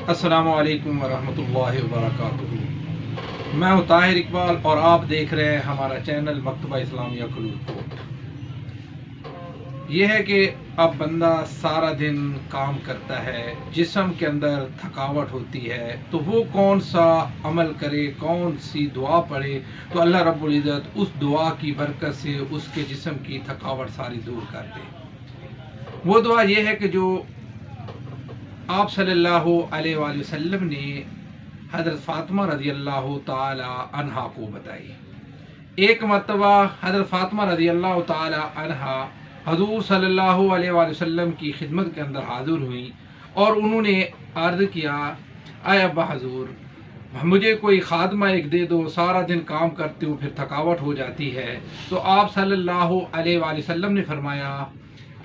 अस्सलामु अलैकुम वरहमतुल्लाहि वबरकातुहू। मैं हूँ ताहिर इकबाल और आप देख रहे हैं हमारा चैनल मकतबा इस्लामिया खलूलकोट। यह है कि अब बंदा सारा दिन काम करता है, जिस्म के अंदर थकावट होती है, तो वो कौन सा अमल करे, कौन सी दुआ पढ़े तो अल्लाह रब्बुल इज़्ज़त उस दुआ की बरकत से उसके जिस्म की थकावट सारी दूर कर दे। वो दुआ ये है कि जो आप सल्लल्लाहु अलैहि वसल्लम ने हज़रत फ़ातिमा रज़ी अल्लाह ताला अन्हा को बताई। एक मरतबा हज़रत फ़ातिमा रज़ी अल्लाह ताला अन्हा हज़ूर सल्लल्लाहु अलैहि वसल्लम की खिदमत के अंदर हाज़िर हुई और उन्होंने अर्ज़ किया, आए अब्बा हज़ूर, मुझे कोई खादमा एक दे दो, सारा दिन काम करती हूँ फिर थकावट हो जाती है। तो आप सल्लल्लाहु अलैहि वसल्लम ने फरमाया,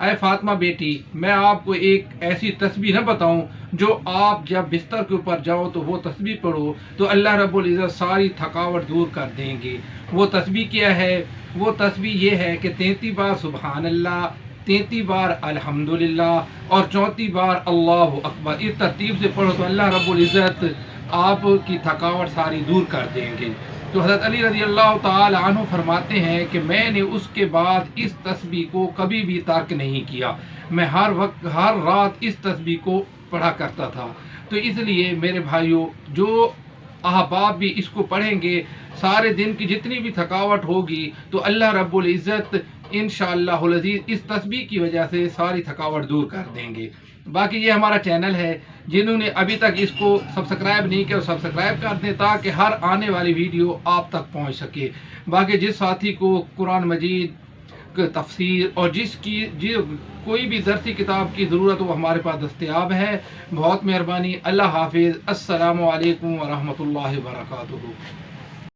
अय फातिमा बेटी, मैं आपको एक ऐसी तस्बीह न बताऊं जो आप जब बिस्तर के ऊपर जाओ तो वो तस्बीह पढ़ो तो अल्लाह रब्बुल इज़्ज़त सारी थकावट दूर कर देंगे। वो तस्बीह क्या है? वो तस्बीह ये है कि 33 बार सुबहान अल्लाह, 33 बार अल्हम्दुलिल्लाह और 34 बार अल्लाहु अकबर। इस तरतीब से पढ़ो तो अल्लाह रब्बुल इज़्ज़त आपकी थकावट सारी दूर कर देंगे। तो हज़रत अली रज़ी अल्लाह ताला अन्हु फरमाते हैं कि मैंने उसके बाद इस तस्बीह को कभी भी तर्क नहीं किया। मैं हर वक्त हर रात इस तस्बीह को पढ़ा करता था। तो इसलिए मेरे भाइयों, जो अहबाब भी इसको पढ़ेंगे, सारे दिन की जितनी भी थकावट होगी तो अल्लाह रब्बुल इज़्ज़त इंशाअल्लाहुल अज़ीज़ इस तस्बीह की वजह से सारी थकावट दूर कर देंगे। बाकी ये हमारा चैनल है, जिन्होंने अभी तक इसको सब्सक्राइब नहीं किया सब्सक्राइब कर दें ताकि हर आने वाली वीडियो आप तक पहुंच सके। बाकी जिस साथी को कुरान मजीद तफसीर और कोई भी दरसी किताब की ज़रूरत हो वो हमारे पास दस्तयाब है। बहुत मेहरबानी। अल्लाह हाफिज़। अस्सलामु अलैकुम वरहमतुल्लाहि वबरकातुहू।